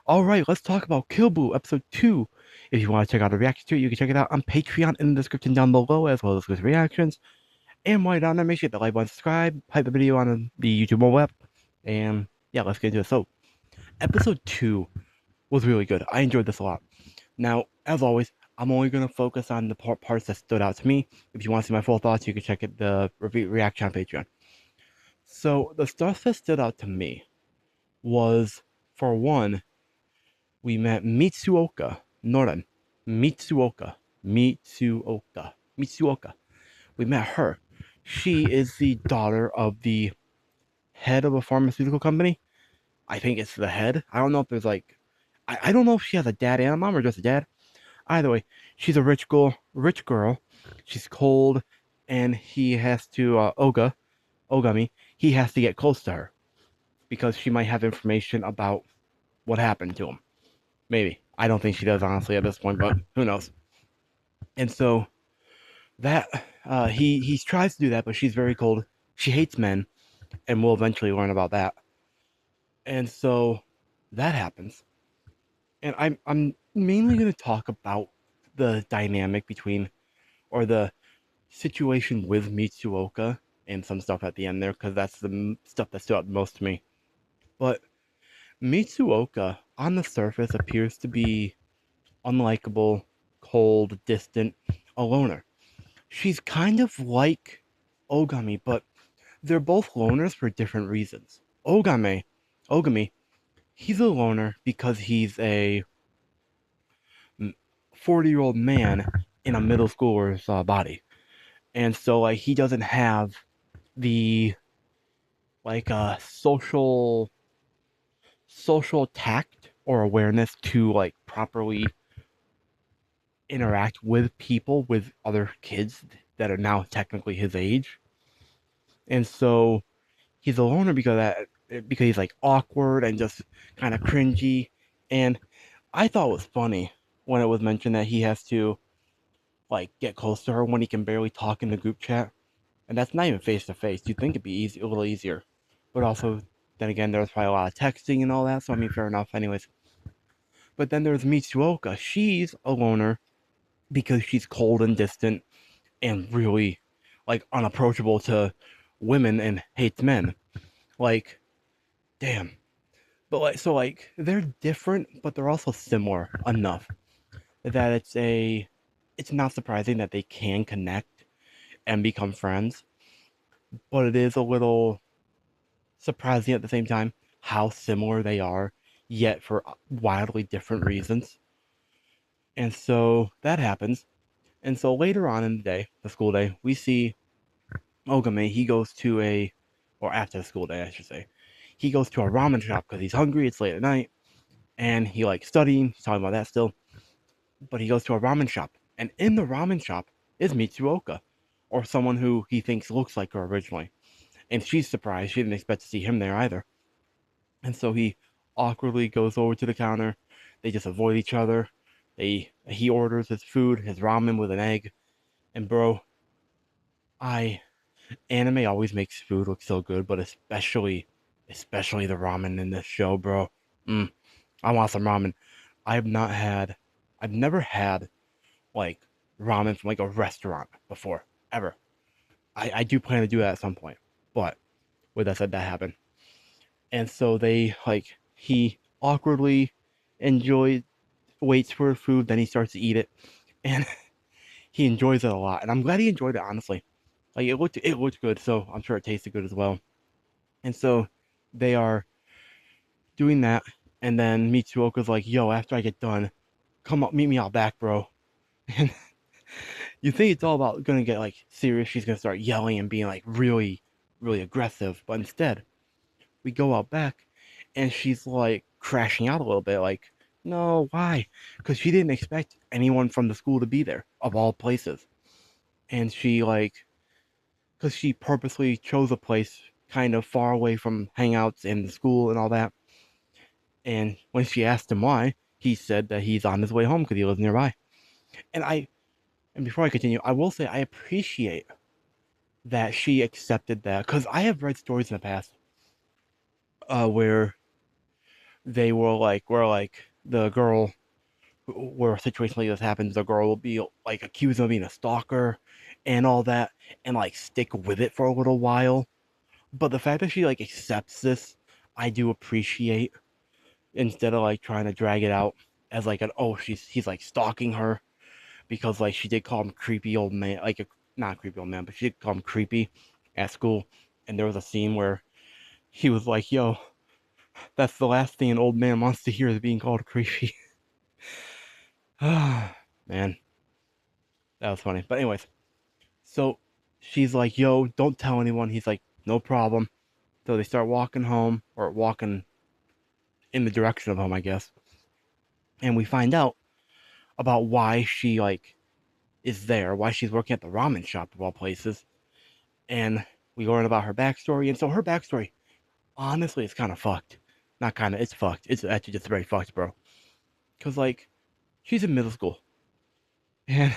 Alright, let's talk about Kill Boo episode 2. If you want to check out the reaction to it, you can check it out on Patreon in the description down below, as well as with reactions. And while you're down there, make sure to like, button, subscribe, hype the video on the YouTube mobile app. And yeah, let's get into it. So, episode 2 was really good. I enjoyed this a lot. Now, as always, I'm only going to focus on the parts that stood out to me. If you want to see my full thoughts, you can check it the reaction on Patreon. So, the stuff that stood out to me was, for one, we met Mitsuoka Noren. Mitsuoka. We met her. She is the daughter of the head of a pharmaceutical company. I think it's the head. I don't know if there's like, I don't know if she has a dad and a mom or just a dad. Either way, she's a rich girl. She's cold, and he has to Ogami. He has to get close to her because she might have information about what happened to him. Maybe. I don't think she does, honestly, at this point, but who knows. And so that he tries to do that, but she's very cold. She hates men, and we'll eventually learn about that. And so that happens. And I'm mainly going to talk about the dynamic between, or the situation with Mitsuoka and some stuff at the end there, because that's the stuff that stood out most to me. But Mitsuoka, on the surface, appears to be unlikable, cold, distant, a loner. She's kind of like Ogami, but they're both loners for different reasons. Ogami, he's a loner because he's a 40-year-old man in a middle schooler's body. And so like he doesn't have the like social tact or awareness to like properly interact with people, with other kids that are now technically his age. And so he's a loner because he's like awkward and just kind of cringy. And I thought it was funny when it was mentioned that he has to like get close to her when he can barely talk in the group chat. And that's not even face to face. You'd think it'd be a little easier. But also, then again, there's probably a lot of texting and all that, so I mean, fair enough, anyways. But then there's Mitsuoka. She's a loner because she's cold and distant and really like unapproachable to women and hates men. Like, damn. But like, so like they're different, but they're also similar enough that it's not surprising that they can connect and become friends. But it is a little surprising at the same time how similar they are, yet for wildly different reasons. And so that happens. And so later on in the day, the school day, we see Ogame. He goes to or after the school day, I should say, he goes to a ramen shop because he's hungry. It's late at night, and he likes studying. He's talking about that still. But he goes to a ramen shop, and in the ramen shop is Mitsuoka, or someone who he thinks looks like her originally. And she's surprised. She didn't expect to see him there either. And so he awkwardly goes over to the counter. They just avoid each other. He orders his food, his ramen with an egg. And bro, I anime always makes food look so good, but especially the ramen in this show, bro. Mm, I want some ramen. I've never had like ramen from like a restaurant before, ever. I do plan to do that at some point, but with that said, that happened. And so he awkwardly enjoys, waits for food, then he starts to eat it, and he enjoys it a lot. And I'm glad he enjoyed it, honestly. Like it looked good, so I'm sure it tasted good as well. And so they are doing that, and then Mitsuoka's like, "Yo, after I get done, come up, meet me out back, bro." And you think it's all about gonna get like serious. She's gonna start yelling and being like really, really aggressive, but instead we go out back, and she's like crashing out a little bit, like, "No, why?" Because she didn't expect anyone from the school to be there, of all places, and because she purposely chose a place kind of far away from hangouts and the school and all that. And when she asked him why, he said that he's on his way home because he lives nearby. And before I continue, I will say I appreciate that she accepted that because I have read stories in the past where they were like, where like the girl, where a situation like this happens, the girl will be like accused of being a stalker and all that, and like stick with it for a little while. But the fact that she like accepts this, I do appreciate, instead of like trying to drag it out as like an, oh, he's like stalking her, because like she did call him creepy old man, like a, not creepy old man, but she did call him creepy at school. And there was a scene where he was like, yo, that's the last thing an old man wants to hear, is being called creepy. Man, that was funny. But anyways, so she's like, yo, don't tell anyone. He's like, no problem. So they start walking home, or walking in the direction of home, I guess. And we find out about why she like is there, why she's working at the ramen shop of all places. And we learn about her backstory. And so her backstory, honestly, is kind of fucked. Not kind of, it's fucked. It's actually just very fucked, bro. Because like she's in middle school, and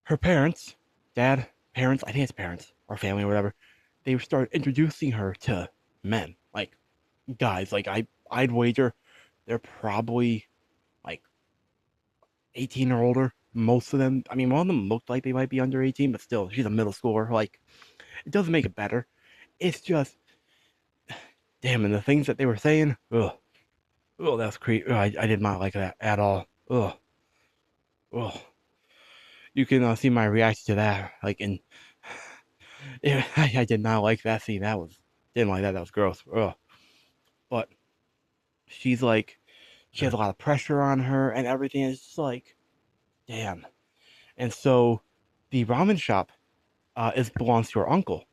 her parents, dad, parents, I think it's parents or family or whatever, they start introducing her to men, like guys. Like I'd wager they're probably like 18 or older. Most of them, I mean, one of them looked like they might be under 18, but still, she's a middle schooler. Like, it doesn't make it better. It's just, damn, and the things that they were saying, ugh, oh, that's creepy. I did not like that at all. Ugh, ugh. You can see my reaction to that. Like, in, yeah, I did not like that scene. That was, didn't like that. That was gross. Ugh. But she's like, she has a lot of pressure on her and everything. It's just like, damn. And so, the ramen shop is belongs to her uncle,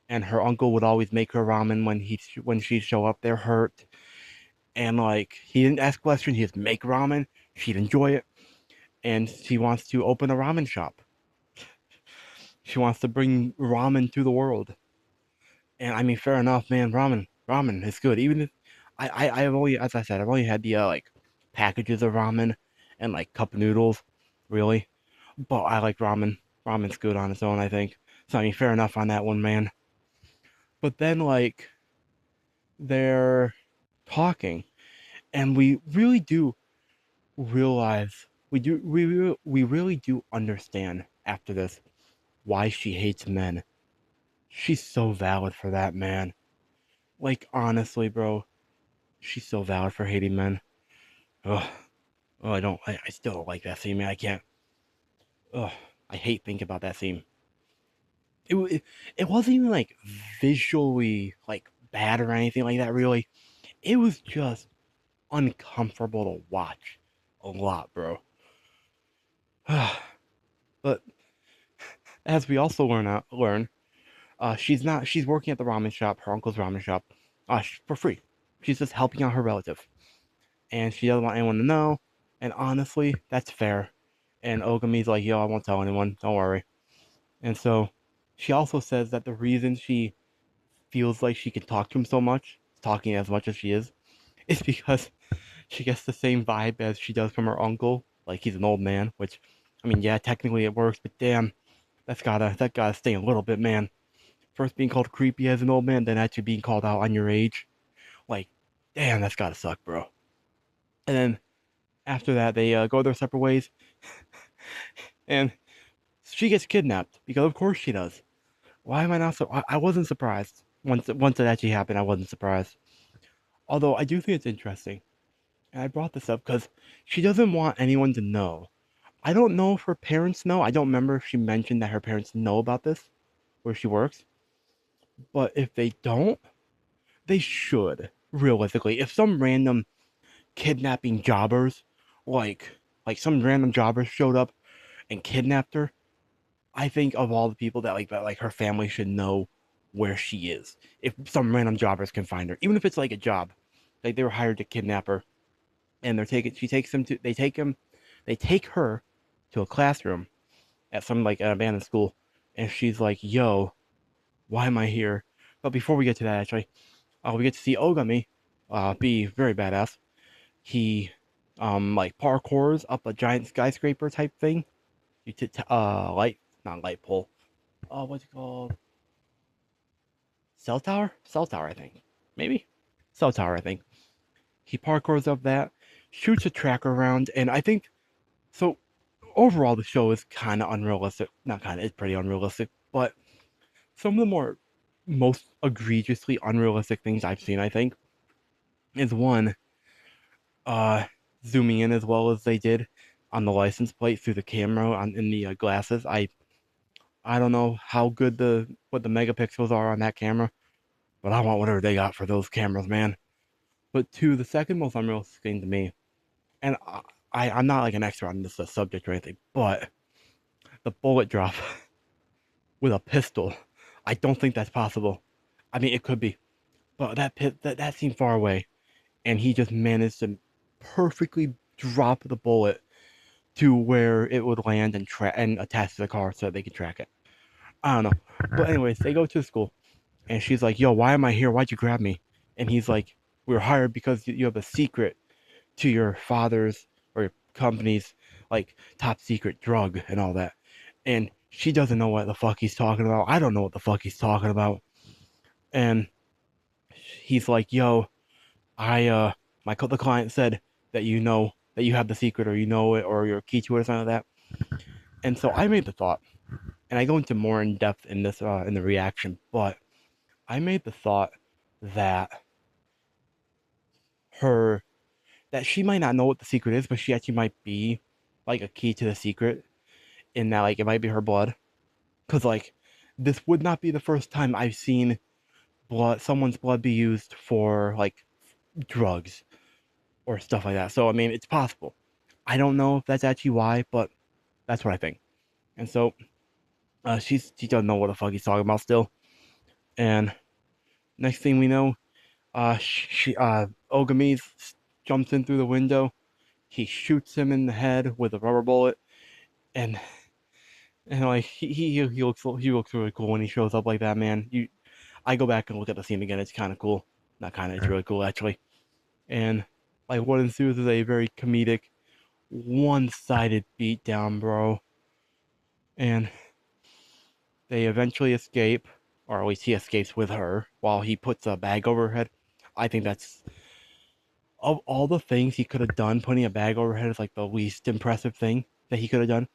and her uncle would always make her ramen when she'd show up there hurt. And like he didn't ask questions, he just make ramen. She'd enjoy it, and she wants to open a ramen shop. She wants to bring ramen to the world. And I mean, fair enough, man. Ramen is good. Even if I've only, as I said, I've only had the like packages of ramen and like cup noodles, really. But I like ramen. Ramen's good on its own, I think. So I mean, fair enough on that one, man. But then like they're talking, and we really do realize, we really do understand after this why she hates men. She's so valid for that, man. Like honestly, bro, she's so valid for hating men. Ugh. Oh, I still don't like that scene, man. I can't. Ugh. I hate thinking about that scene. It wasn't even like visually like bad or anything like that, really. It was just uncomfortable to watch a lot, bro. But as we also learn, she's working at the ramen shop, her uncle's ramen shop, for free. She's just helping out her relative, and she doesn't want anyone to know. And honestly, that's fair. And Ogami's like, yo, I won't tell anyone, don't worry. And so she also says that the reason she feels like she can talk to him so much, talking as much as she is because she gets the same vibe as she does from her uncle. Like he's an old man, which, I mean, yeah, technically it works, but damn, that gotta stay a little bit, man. First being called creepy as an old man, then actually being called out on your age. Like, damn, that's gotta suck, bro. And then after that, they go their separate ways, and she gets kidnapped because of course she does. Why am I not so? I wasn't surprised once it actually happened. I wasn't surprised. Although I do think it's interesting, and I brought this up because she doesn't want anyone to know. I don't know if her parents know. I don't remember if she mentioned that her parents know about this, where she works. But if they don't, they should, realistically. If some random kidnapping jobbers, like some random jobbers showed up and kidnapped her, I think of all the people that her family should know where she is. If some random jobbers can find her, even if it's like a job, like they were hired to kidnap her, and she takes them to they take her to a classroom at some like an abandoned school, and she's like, "Yo, why am I here?" But before we get to that, actually, we get to see Ogami, be very badass. He, like parkours up a giant skyscraper type thing. Light, not light pole. Oh, what's it called? Cell tower? Cell tower, I think. Maybe. Cell tower, I think. He parkours up that, shoots a tracker around, and I think so. Overall, the show is kind of unrealistic. Not kind of, it's pretty unrealistic. But some of the most egregiously unrealistic things I've seen, I think, is one, uh, zooming in as well as they did on the license plate through the camera on in the glasses. I don't know how good the what the megapixels are on that camera, but I want whatever they got for those cameras, man. But two, the second most unrealistic thing to me, and I'm not like an expert on this subject or anything, but the bullet drop with a pistol, I don't think that's possible. I mean, it could be, but that seemed far away, and he just managed to perfectly drop the bullet to where it would land and attach to the car so that they could track it. I don't know, but anyways, they go to school, and she's like, "Yo, why am I here? Why'd you grab me?" And he's like, "We were hired because you have a secret to your father's or your company's like top secret drug and all that." And she doesn't know what the fuck he's talking about. I don't know what the fuck he's talking about. And he's like, "Yo, I the client said that you know that you have the secret or you know it or you're a key to it or something like that." And so I made the thought, and I go into more in depth in this in the reaction, but I made the thought that her that she might not know what the secret is, but she actually might be like a key to the secret in that like it might be her blood. Cause like this would not be the first time I've seen someone's blood be used for like drugs or stuff like that. So I mean it's possible. I don't know if that's actually why, but that's what I think. And so she doesn't know what the fuck he's talking about still. And next thing we know, Ogami jumps in through the window. He shoots him in the head with a rubber bullet, and like he looks really cool when he shows up like that, man. I go back and look at the scene again. It's kind of cool. Not kind of. It's really cool actually. And like what ensues is a very comedic, one-sided beatdown, bro. And they eventually escape, or at least he escapes with her while he puts a bag over her head. I think that's of all the things he could have done, putting a bag over her head is like the least impressive thing that he could have done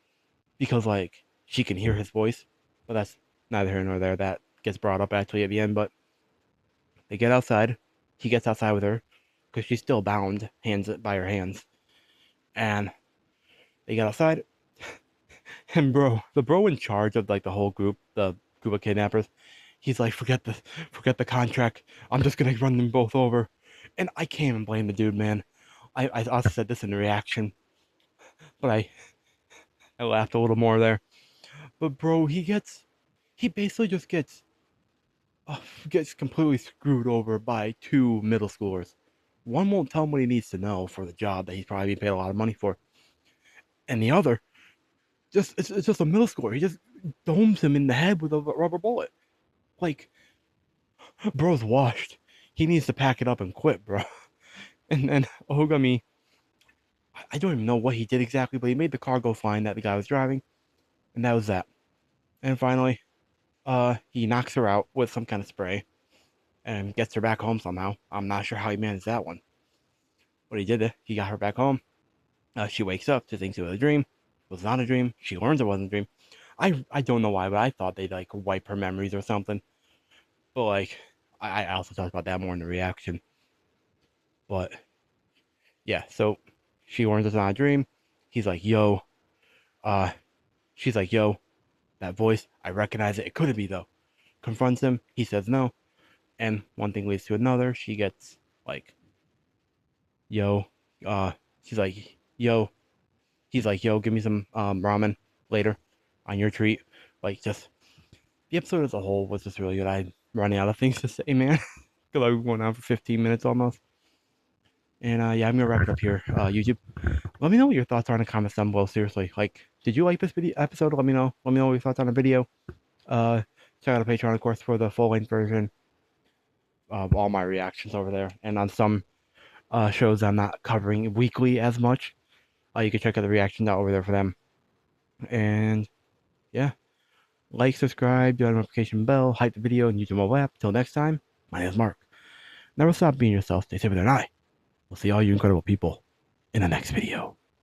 because like she can hear his voice. But that's neither here nor there. That gets brought up actually at the end. But they get outside. He gets outside with her because she's still bound hands by her hands. And they get outside. And the bro in charge of like the whole group, the group of kidnappers, he's like, forget the contract. I'm just gonna run them both over. And I can't even blame the dude, man. I also said this in the reaction, but I laughed a little more there. But bro, he basically just gets completely screwed over by two middle schoolers. One won't tell him what he needs to know for the job that he's probably being paid a lot of money for, and the other it's just a middle schooler. He just domes him in the head with a rubber bullet. Like, bro's washed. He needs to pack it up and quit, bro. And then Ogami, I don't even know what he did exactly, but he made the car go flying that the guy was driving, and that was that. And finally, he knocks her out with some kind of spray and gets her back home somehow. I'm not sure how he managed that one, but he did it. He got her back home. She wakes up to think it was a dream. It was not a dream. She learns it wasn't a dream. I don't know why, but I thought they'd like wipe her memories or something. But like, I also talked about that more in the reaction. But yeah, so she learns it's not a dream. He's like, yo, uh, she's like, yo, that voice, I recognize it. It couldn't be though. Confronts him. He says no. And one thing leads to another. She gets like, yo, uh, she's like, yo, he's like, yo, give me some ramen later on your treat. Like, just the episode as a whole was just really good. I'm running out of things to say, man, because I went on for 15 minutes almost. And yeah, I'm gonna wrap it up here. YouTube, let me know what your thoughts are in the comments down below. Seriously, like, did you like this video episode? Let me know. Let me know what your thoughts on the video. Uh, check out the Patreon, of course, for the full-length version of all my reactions over there. And on some shows I'm not covering weekly as much, you can check out the reactions out over there for them. And yeah, like, subscribe, do the notification bell, hype the video, and use your mobile app. Till next time, my name is Mark. Never stop being yourself. Stay safe with an eye. We'll see all you incredible people in the next video.